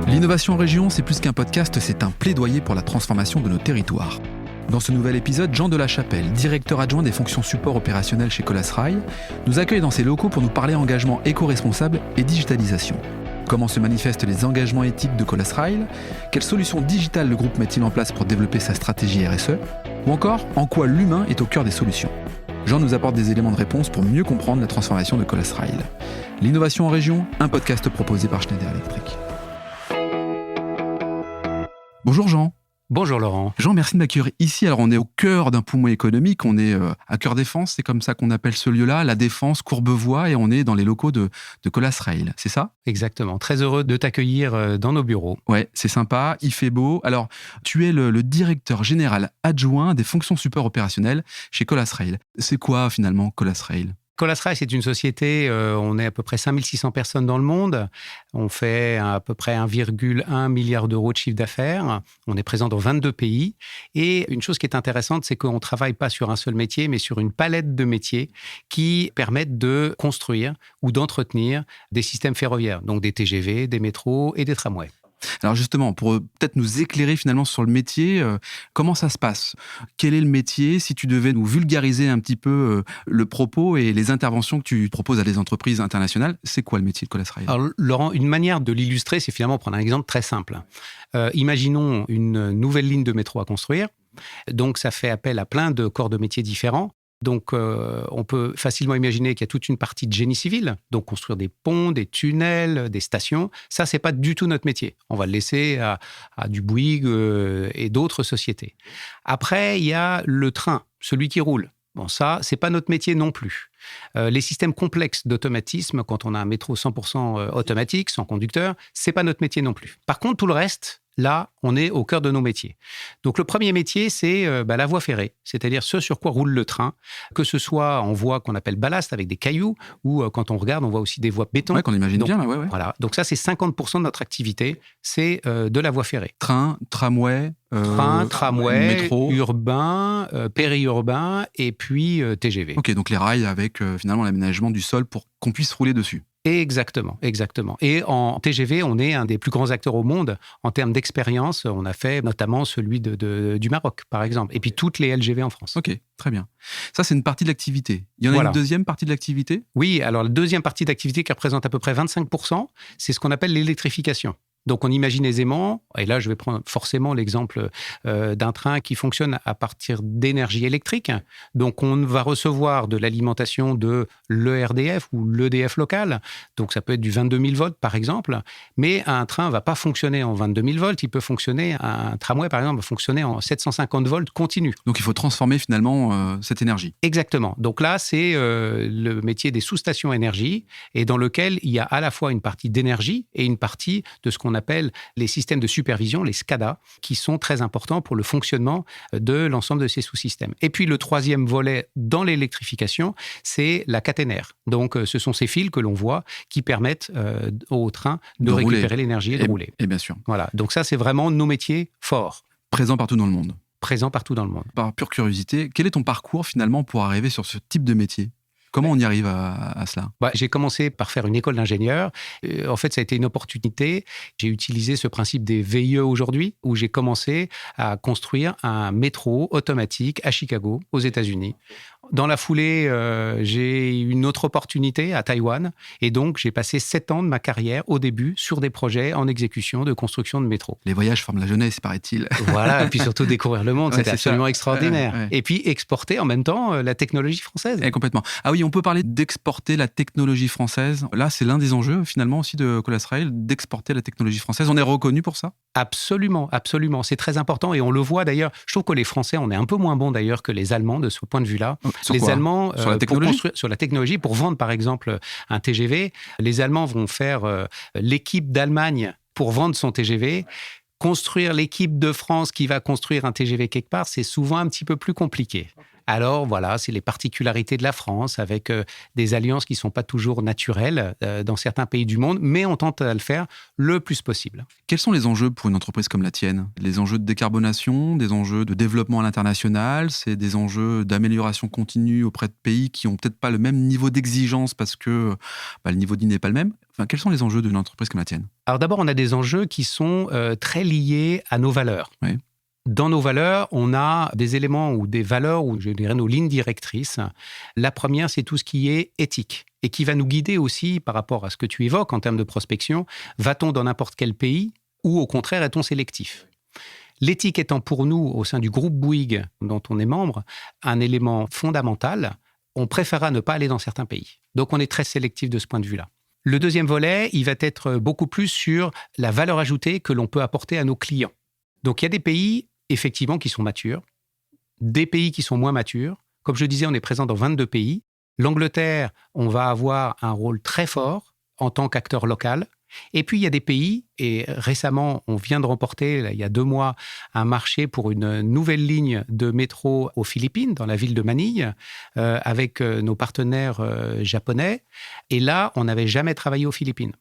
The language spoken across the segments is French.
L'innovation en région, c'est plus qu'un podcast, c'est un plaidoyer pour la transformation de nos territoires. Dans ce nouvel épisode, Jean de la Chapelle, directeur adjoint des fonctions support opérationnel chez Colas Rail, nous accueille dans ses locaux pour nous parler engagement éco-responsable et digitalisation. Comment se manifestent les engagements éthiques de Colas Rail? Quelles solutions digitales le groupe met-il en place pour développer sa stratégie RSE? Ou encore, en quoi l'humain est au cœur des solutions? Jean nous apporte des éléments de réponse pour mieux comprendre la transformation de Colas Rail. L'innovation en région, un podcast proposé par Schneider Electric. Bonjour Jean. Bonjour Laurent. Jean, merci de m'accueillir ici. Alors on est au cœur d'un poumon économique, on est à Cœur Défense, c'est comme ça qu'on appelle ce lieu-là, la Défense, Courbevoie, et on est dans les locaux de Colas Rail, c'est ça? Exactement, très heureux de t'accueillir dans nos bureaux. Ouais, c'est sympa, il fait beau. Alors, tu es le directeur général adjoint des fonctions support opérationnelles chez Colas Rail. C'est quoi finalement Colas Rail? Colas Rail, c'est une société, on est à peu près 5600 personnes dans le monde. On fait à peu près 1,1 milliard d'euros de chiffre d'affaires. On est présent dans 22 pays. Et une chose qui est intéressante, c'est qu'on ne travaille pas sur un seul métier, mais sur une palette de métiers qui permettent de construire ou d'entretenir des systèmes ferroviaires, donc des TGV, des métros et des tramways. Alors justement, pour peut-être nous éclairer finalement sur le métier, comment ça se passe? Quel est le métier? Si tu devais nous vulgariser un petit peu le propos et les interventions que tu proposes à des entreprises internationales, c'est quoi le métier de Colas Rail? Alors Laurent, une manière de l'illustrer, c'est finalement prendre un exemple très simple. Imaginons une nouvelle ligne de métro à construire. Donc ça fait appel à plein de corps de métiers différents. Donc, on peut facilement imaginer qu'il y a toute une partie de génie civil, donc construire des ponts, des tunnels, des stations. Ça, c'est pas du tout notre métier. On va le laisser à du Bouygues et d'autres sociétés. Après, il y a le train, celui qui roule. Bon, ça, c'est pas notre métier non plus. Les systèmes complexes d'automatisme, quand on a un métro 100% automatique, sans conducteur, c'est pas notre métier non plus. Par contre, tout le reste, là, on est au cœur de nos métiers. Donc, le premier métier, c'est la voie ferrée, c'est-à-dire ce sur quoi roule le train, que ce soit en voie qu'on appelle ballast avec des cailloux, ou quand on regarde, on voit aussi des voies béton. Ouais, qu'on imagine bien, là, ouais. Voilà. Donc ça, c'est 50% de notre activité, c'est de la voie ferrée. Train, tramway, tramway, métro. Urbain, périurbain, et puis TGV. Ok, donc les rails avec finalement l'aménagement du sol pour qu'on puisse rouler dessus. Exactement. Et en TGV, on est un des plus grands acteurs au monde en termes d'expérience. On a fait notamment celui du Maroc, par exemple, et puis toutes les LGV en France. Ok, très bien. Ça, c'est une partie de l'activité. Il y en a une deuxième partie de l'activité? Oui, alors la deuxième partie d'activité qui représente à peu près 25%, c'est ce qu'on appelle l'électrification. Donc, on imagine aisément, et là, je vais prendre forcément l'exemple d'un train qui fonctionne à partir d'énergie électrique. Donc, on va recevoir de l'alimentation de l'ERDF ou l'EDF local. Donc, ça peut être du 22 000 volts, par exemple. Mais un train ne va pas fonctionner en 22 000 volts. Il peut fonctionner, un tramway, par exemple, va fonctionner en 750 volts continu. Donc, il faut transformer finalement cette énergie. Exactement. Donc là, c'est le métier des sous-stations énergie et dans lequel il y a à la fois une partie d'énergie et une partie de ce qu'on appelle les systèmes de supervision, les SCADA, qui sont très importants pour le fonctionnement de l'ensemble de ces sous-systèmes. Et puis le troisième volet dans l'électrification, c'est la caténaire. Donc ce sont ces fils que l'on voit qui permettent au train de récupérer l'énergie et de rouler. Et bien sûr. Voilà. Donc ça, c'est vraiment nos métiers forts. Présents partout dans le monde. Présents partout dans le monde. Par pure curiosité, quel est ton parcours finalement pour arriver sur ce type de métier ? Comment on y arrive à cela? J'ai commencé par faire une école d'ingénieur. En fait, ça a été une opportunité. J'ai utilisé ce principe des VIE aujourd'hui, où j'ai commencé à construire un métro automatique à Chicago, aux États-Unis. Dans la foulée, j'ai eu une autre opportunité à Taïwan. Et donc, j'ai passé 7 ans de ma carrière, au début, sur des projets en exécution de construction de métro. Les voyages forment la jeunesse, paraît-il. Voilà, et puis surtout découvrir le monde, c'était absolument extraordinaire. Ouais. Et puis, exporter en même temps la technologie française. Et complètement. Ah oui, on peut parler d'exporter la technologie française. Là, c'est l'un des enjeux, finalement, aussi de Colas Rail, d'exporter la technologie française. On est reconnu pour ça? Absolument, absolument. C'est très important et on le voit d'ailleurs. Je trouve que les Français, on est un peu moins bons d'ailleurs que les Allemands de ce point de vue-là. Les Allemands, sur la technologie, sur la technologie, pour vendre par exemple un TGV, les Allemands vont faire l'équipe d'Allemagne pour vendre son TGV. Construire l'équipe de France qui va construire un TGV quelque part, c'est souvent un petit peu plus compliqué. Alors voilà, c'est les particularités de la France avec des alliances qui ne sont pas toujours naturelles dans certains pays du monde, mais on tente à le faire le plus possible. Quels sont les enjeux pour une entreprise comme la tienne ? Les enjeux de décarbonation, des enjeux de développement à l'international, c'est des enjeux d'amélioration continue auprès de pays qui n'ont peut-être pas le même niveau d'exigence parce que le niveau de vie n'est pas le même. Enfin, quels sont les enjeux d'une entreprise comme la tienne ? Alors d'abord, on a des enjeux qui sont très liés à nos valeurs. Oui. Dans nos valeurs, on a des éléments ou des valeurs, ou je dirais nos lignes directrices. La première, c'est tout ce qui est éthique et qui va nous guider aussi par rapport à ce que tu évoques en termes de prospection. Va-t-on dans n'importe quel pays ou au contraire, est-on sélectif ? L'éthique étant pour nous, au sein du groupe Bouygues dont on est membre, un élément fondamental, on préférera ne pas aller dans certains pays. Donc on est très sélectif de ce point de vue-là. Le deuxième volet, il va être beaucoup plus sur la valeur ajoutée que l'on peut apporter à nos clients. Donc il y a des pays effectivement qui sont matures, des pays qui sont moins matures. Comme je disais, on est présent dans 22 pays. L'Angleterre, on va avoir un rôle très fort en tant qu'acteur local. Et puis, il y a des pays, et récemment, on vient de remporter, il y a 2 mois, un marché pour une nouvelle ligne de métro aux Philippines, dans la ville de Manille, avec nos partenaires japonais. Et là, on n'avait jamais travaillé aux Philippines.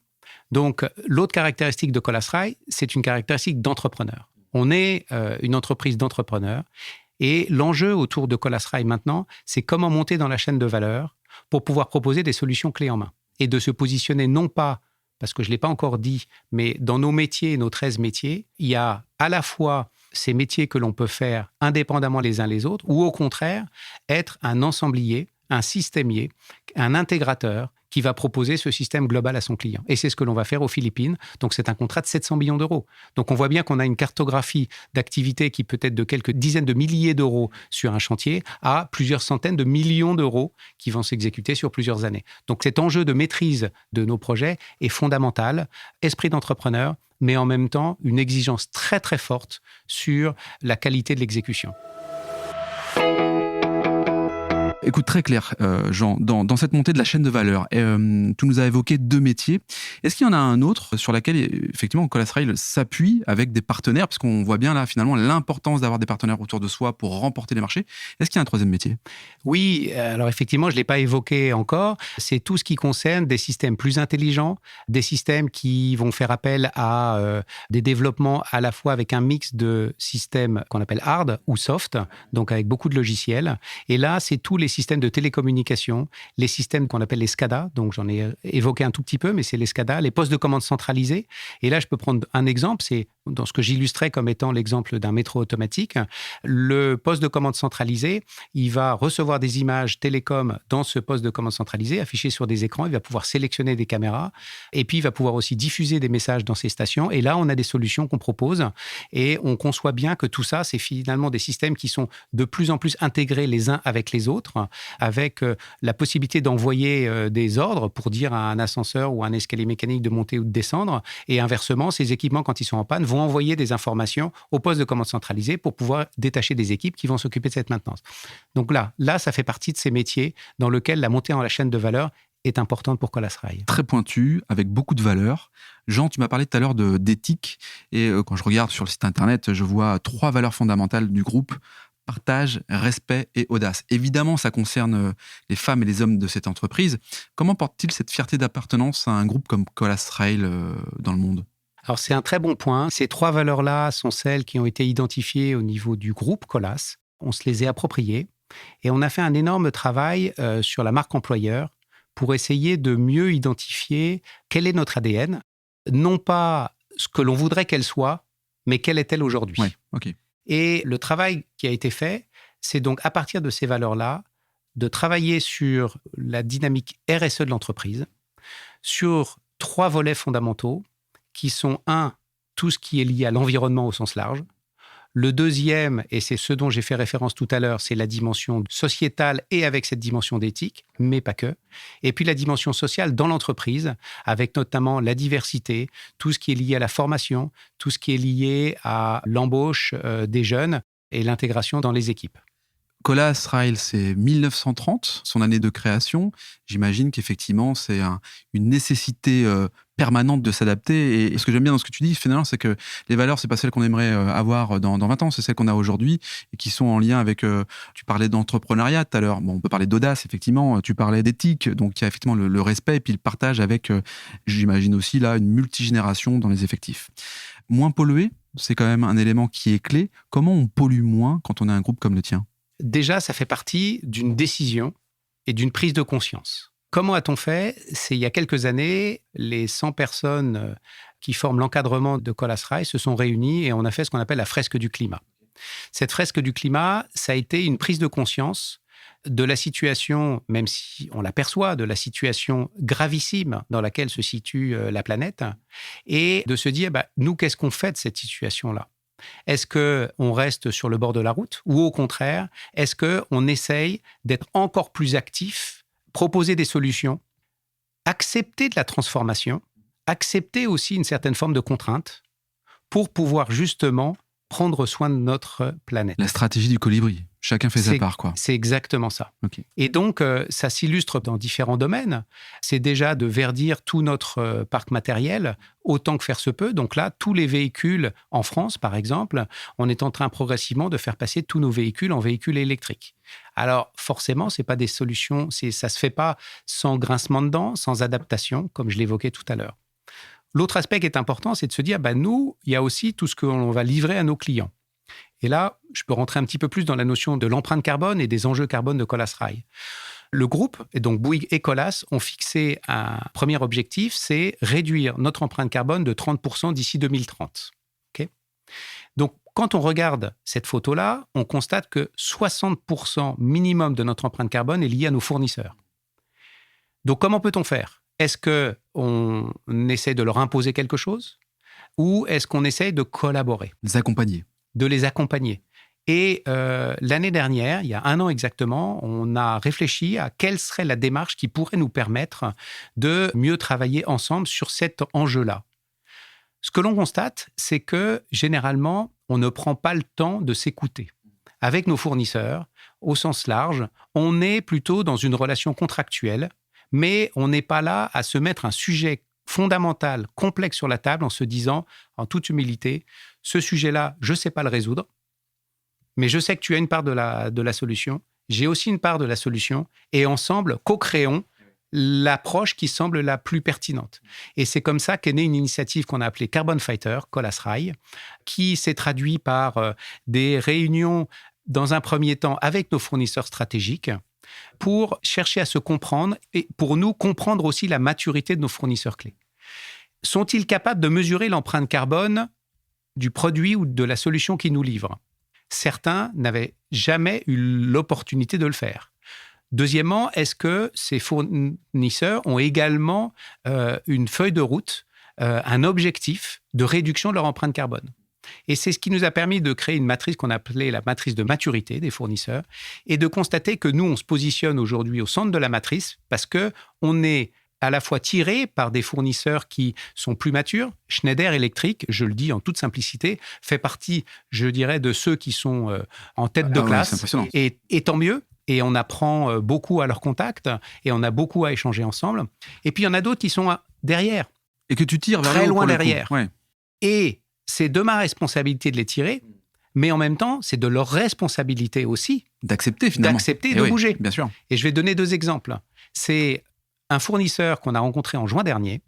Donc, l'autre caractéristique de Colas Rail, c'est une caractéristique d'entrepreneur. On est une entreprise d'entrepreneurs et l'enjeu autour de Colas Rail maintenant, c'est comment monter dans la chaîne de valeur pour pouvoir proposer des solutions clés en main et de se positionner non pas, parce que je ne l'ai pas encore dit, mais dans nos métiers, nos 13 métiers, il y a à la fois ces métiers que l'on peut faire indépendamment les uns les autres ou au contraire, être un ensemblier, un systémier, un intégrateur qui va proposer ce système global à son client. Et c'est ce que l'on va faire aux Philippines. Donc, c'est un contrat de 700 millions d'euros. Donc, on voit bien qu'on a une cartographie d'activités qui peut être de quelques dizaines de milliers d'euros sur un chantier à plusieurs centaines de millions d'euros qui vont s'exécuter sur plusieurs années. Donc, cet enjeu de maîtrise de nos projets est fondamental. Esprit d'entrepreneur, mais en même temps, une exigence très, très forte sur la qualité de l'exécution. Écoute, très clair, Jean, dans cette montée de la chaîne de valeur, tu nous as évoqué 2 métiers. Est-ce qu'il y en a un autre sur lequel, effectivement, Colas Rail s'appuie avec des partenaires, parce qu'on voit bien là, finalement, l'importance d'avoir des partenaires autour de soi pour remporter les marchés. Est-ce qu'il y a un 3e métier ? Oui, alors effectivement, je ne l'ai pas évoqué encore. C'est tout ce qui concerne des systèmes plus intelligents, des systèmes qui vont faire appel à des développements à la fois avec un mix de systèmes qu'on appelle hard ou soft, donc avec beaucoup de logiciels. Et là, c'est tous les systèmes de télécommunication, les systèmes qu'on appelle les SCADA, donc j'en ai évoqué un tout petit peu, mais c'est les SCADA, les postes de commande centralisés. Et là, je peux prendre un exemple, c'est dans ce que j'illustrais comme étant l'exemple d'un métro automatique. Le poste de commande centralisé, il va recevoir des images télécom dans ce poste de commande centralisé, affichées sur des écrans, il va pouvoir sélectionner des caméras, et puis il va pouvoir aussi diffuser des messages dans ces stations. Et là, on a des solutions qu'on propose, et on conçoit bien que tout ça, c'est finalement des systèmes qui sont de plus en plus intégrés les uns avec les autres, avec la possibilité d'envoyer des ordres pour dire à un ascenseur ou à un escalier mécanique de monter ou de descendre. Et inversement, ces équipements, quand ils sont en panne, vont envoyer des informations au poste de commande centralisé pour pouvoir détacher des équipes qui vont s'occuper de cette maintenance. Donc là, ça fait partie de ces métiers dans lesquels la montée en la chaîne de valeur est importante pour Colas Rail. Très pointu, avec beaucoup de valeurs. Jean, tu m'as parlé tout à l'heure d'éthique. Et quand je regarde sur le site internet, je vois 3 valeurs fondamentales du groupe. Partage, respect et audace. Évidemment, ça concerne les femmes et les hommes de cette entreprise. Comment porte-t-il cette fierté d'appartenance à un groupe comme Colas Rail dans le monde ? Alors, c'est un très bon point. Ces 3 valeurs-là sont celles qui ont été identifiées au niveau du groupe Colas. On se les est appropriées et on a fait un énorme travail sur la marque employeur pour essayer de mieux identifier quel est notre ADN, non pas ce que l'on voudrait qu'elle soit, mais quelle est-elle aujourd'hui. Ouais, ok. Et le travail qui a été fait, c'est donc à partir de ces valeurs-là, de travailler sur la dynamique RSE de l'entreprise, sur 3 volets fondamentaux qui sont 1, tout ce qui est lié à l'environnement au sens large. Le deuxième, et c'est ce dont j'ai fait référence tout à l'heure, c'est la dimension sociétale et avec cette dimension d'éthique, mais pas que. Et puis la dimension sociale dans l'entreprise, avec notamment la diversité, tout ce qui est lié à la formation, tout ce qui est lié à l'embauche des jeunes et l'intégration dans les équipes. Colas Rail, c'est 1930, son année de création. J'imagine qu'effectivement, c'est une nécessité permanente de s'adapter. Et ce que j'aime bien dans ce que tu dis, finalement, c'est que les valeurs, c'est pas celles qu'on aimerait avoir dans 20 ans, c'est celles qu'on a aujourd'hui et qui sont en lien avec... tu parlais d'entrepreneuriat tout à l'heure. Bon, on peut parler d'audace, effectivement. Tu parlais d'éthique. Donc, il y a effectivement le respect et puis le partage avec, j'imagine aussi, là, une multigénération dans les effectifs. Moins polluer, c'est quand même un élément qui est clé. Comment on pollue moins quand on a un groupe comme le tien ? Déjà, ça fait partie d'une décision et d'une prise de conscience. Comment a-t-on fait ? C'est il y a quelques années, les 100 personnes qui forment l'encadrement de Colas Rail se sont réunies et on a fait ce qu'on appelle la fresque du climat. Cette fresque du climat, ça a été une prise de conscience de la situation, même si on l'aperçoit, de la situation gravissime dans laquelle se situe la planète, et de se dire, nous, qu'est-ce qu'on fait de cette situation-là ? Est-ce qu'on reste sur le bord de la route ou au contraire, est-ce qu'on essaye d'être encore plus actif, proposer des solutions, accepter de la transformation, accepter aussi une certaine forme de contrainte pour pouvoir justement prendre soin de notre planète. La stratégie du colibri. Chacun fait sa part, quoi. C'est exactement ça. Okay. Et donc, ça s'illustre dans différents domaines. C'est déjà de verdir tout notre parc matériel, autant que faire se peut. Donc là, tous les véhicules en France, par exemple, on est en train progressivement de faire passer tous nos véhicules en véhicules électriques. Alors, forcément, c'est pas des solutions, ça se fait pas sans grincement de dents, sans adaptation, comme je l'évoquais tout à l'heure. L'autre aspect qui est important, c'est de se dire, nous, il y a aussi tout ce qu'on va livrer à nos clients. Et là, je peux rentrer un petit peu plus dans la notion de l'empreinte carbone et des enjeux carbone de Colas Rail. Le groupe, et donc Bouygues et Colas, ont fixé un premier objectif, c'est réduire notre empreinte carbone de 30% d'ici 2030. Okay ? Donc, quand on regarde cette photo-là, on constate que 60% minimum de notre empreinte carbone est lié à nos fournisseurs. Donc, comment peut-on faire ? Est-ce qu'on essaie de leur imposer quelque chose ou est-ce qu'on essaie de collaborer ? De les accompagner. Et l'année dernière, il y a 1 an exactement, on a réfléchi à quelle serait la démarche qui pourrait nous permettre de mieux travailler ensemble sur cet enjeu-là. Ce que l'on constate, c'est que généralement, on ne prend pas le temps de s'écouter. Avec nos fournisseurs, au sens large, on est plutôt dans une relation contractuelle, mais on n'est pas là à se mettre un sujet fondamental, complexe sur la table en se disant, en toute humilité, ce sujet-là, je ne sais pas le résoudre, mais je sais que tu as une part de la solution, j'ai aussi une part de la solution, et ensemble, co-créons l'approche qui semble la plus pertinente. Et c'est comme ça qu'est née une initiative qu'on a appelée Carbon Fighter, Colas Rail, qui s'est traduite par des réunions, dans un premier temps, avec nos fournisseurs stratégiques, pour chercher à se comprendre et pour nous comprendre aussi la maturité de nos fournisseurs clés. Sont-ils capables de mesurer l'empreinte carbone du produit ou de la solution qu'ils nous livrent ? Certains n'avaient jamais eu l'opportunité de le faire. Deuxièmement, est-ce que ces fournisseurs ont également une feuille de route, un objectif de réduction de leur empreinte carbone ? Et c'est ce qui nous a permis de créer une matrice qu'on appelait la matrice de maturité des fournisseurs et de constater que nous, on se positionne aujourd'hui au centre de la matrice parce qu'on est à la fois tiré par des fournisseurs qui sont plus matures. Schneider Electric, je le dis en toute simplicité, fait partie, je dirais, de ceux qui sont en tête de classe. Et tant mieux. Et on apprend beaucoup à leur contact et on a beaucoup à échanger ensemble. Et puis, il y en a d'autres qui sont derrière. Et que tu tires vers très loin derrière. Ouais. Et c'est de ma responsabilité de les tirer, mais en même temps, c'est de leur responsabilité aussi d'accepter finalement. D'accepter et de bouger. Bien sûr. Et je vais donner 2 exemples. C'est un fournisseur qu'on a rencontré en juin dernier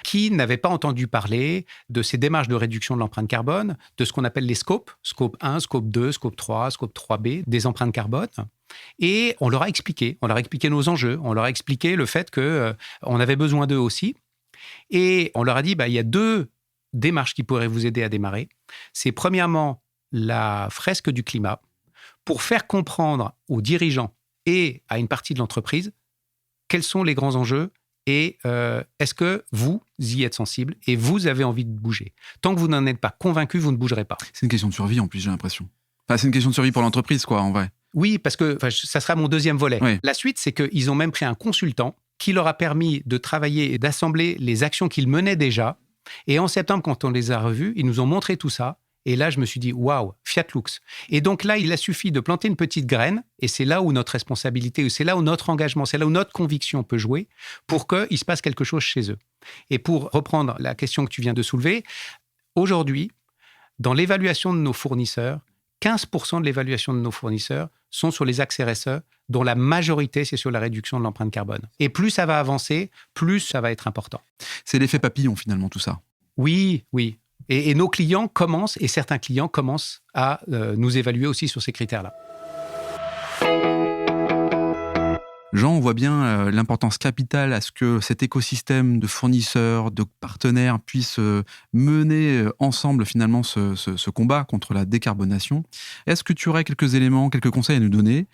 qui n'avait pas entendu parler de ces démarches de réduction de l'empreinte carbone, de ce qu'on appelle les scopes, scope 1, scope 2, scope 3, scope 3B, des empreintes carbone. Et on leur a expliqué nos enjeux, on leur a expliqué le fait qu'on avait besoin d'eux aussi. Et on leur a dit, il y a 2 démarches qui pourraient vous aider à démarrer. C'est premièrement la fresque du climat pour faire comprendre aux dirigeants et à une partie de l'entreprise quels sont les grands enjeux et est-ce que vous y êtes sensible et vous avez envie de bouger. Tant que vous n'en êtes pas convaincu, vous ne bougerez pas. C'est une question de survie en plus, j'ai l'impression. Enfin, c'est une question de survie pour l'entreprise, quoi, en vrai. Oui, parce que ça sera mon 2e volet. Oui. La suite, c'est qu'ils ont même pris un consultant qui leur a permis de travailler et d'assembler les actions qu'ils menaient déjà. Et en septembre, quand on les a revus, ils nous ont montré tout ça. Et là, je me suis dit, waouh, Fiat Lux. Et donc là, il a suffi de planter une petite graine, et c'est là où notre responsabilité, c'est là où notre engagement, c'est là où notre conviction peut jouer pour qu'il se passe quelque chose chez eux. Et pour reprendre la question que tu viens de soulever, aujourd'hui, dans l'évaluation de nos fournisseurs, 15% de l'évaluation de nos fournisseurs sont sur les axes RSE, dont la majorité, c'est sur la réduction de l'empreinte carbone. Et plus ça va avancer, plus ça va être important. C'est l'effet papillon, finalement, tout ça. Oui. Et nos clients commencent, et certains clients commencent à nous évaluer aussi sur ces critères-là. Jean, on voit bien l'importance capitale à ce que cet écosystème de fournisseurs, de partenaires puisse mener ensemble finalement ce combat contre la décarbonation. Est-ce que tu aurais quelques éléments, quelques conseils à nous donner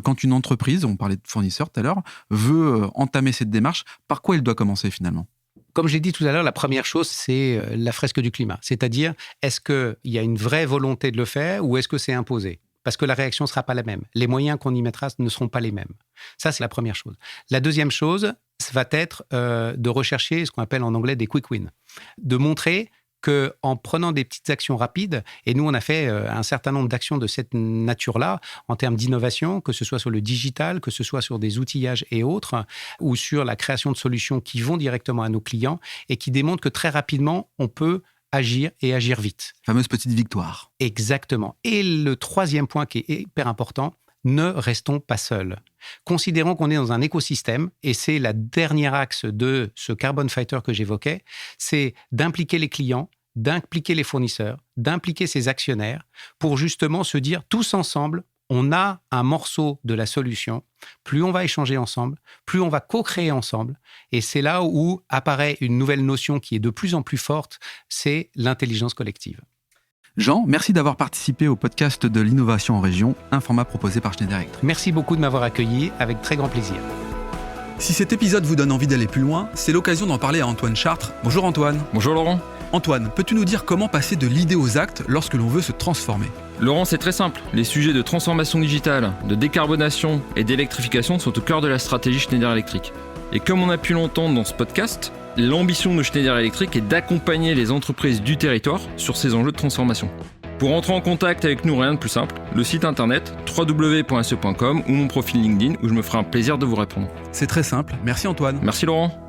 quand une entreprise, on parlait de fournisseurs tout à l'heure, veut entamer cette démarche, par quoi elle doit commencer finalement ? Comme je l'ai dit tout à l'heure, la première chose, c'est la fresque du climat. C'est-à-dire, est-ce qu'il y a une vraie volonté de le faire ou est-ce que c'est imposé ? Parce que la réaction ne sera pas la même. Les moyens qu'on y mettra ne seront pas les mêmes. Ça, c'est la première chose. La deuxième chose, ça va être de rechercher ce qu'on appelle en anglais des quick wins. De montrer qu'en prenant des petites actions rapides, et nous, on a fait un certain nombre d'actions de cette nature-là, en termes d'innovation, que ce soit sur le digital, que ce soit sur des outillages et autres, ou sur la création de solutions qui vont directement à nos clients et qui démontrent que très rapidement, on peut agir et agir vite. Fameuse petite victoire. Exactement. Et le troisième point qui est hyper important, ne restons pas seuls. Considérons qu'on est dans un écosystème, et c'est la dernière axe de ce Carbon Fighter que j'évoquais, c'est d'impliquer les clients, d'impliquer les fournisseurs, d'impliquer ses actionnaires, pour justement se dire tous ensemble, on a un morceau de la solution. Plus on va échanger ensemble, plus on va co-créer ensemble. Et c'est là où apparaît une nouvelle notion qui est de plus en plus forte, c'est l'intelligence collective. Jean, merci d'avoir participé au podcast de l'innovation en région, un format proposé par Schneider Electric. Merci beaucoup de m'avoir accueilli, avec très grand plaisir. Si cet épisode vous donne envie d'aller plus loin, c'est l'occasion d'en parler à Antoine Chartres. Bonjour Antoine. Bonjour Laurent. Antoine, peux-tu nous dire comment passer de l'idée aux actes lorsque l'on veut se transformer ? Laurent, c'est très simple. Les sujets de transformation digitale, de décarbonation et d'électrification sont au cœur de la stratégie Schneider Electric. Et comme on a pu l'entendre dans ce podcast, l'ambition de Schneider Electric est d'accompagner les entreprises du territoire sur ces enjeux de transformation. Pour entrer en contact avec nous, rien de plus simple, le site internet www.se.com ou mon profil LinkedIn où je me ferai un plaisir de vous répondre. C'est très simple. Merci Antoine. Merci Laurent.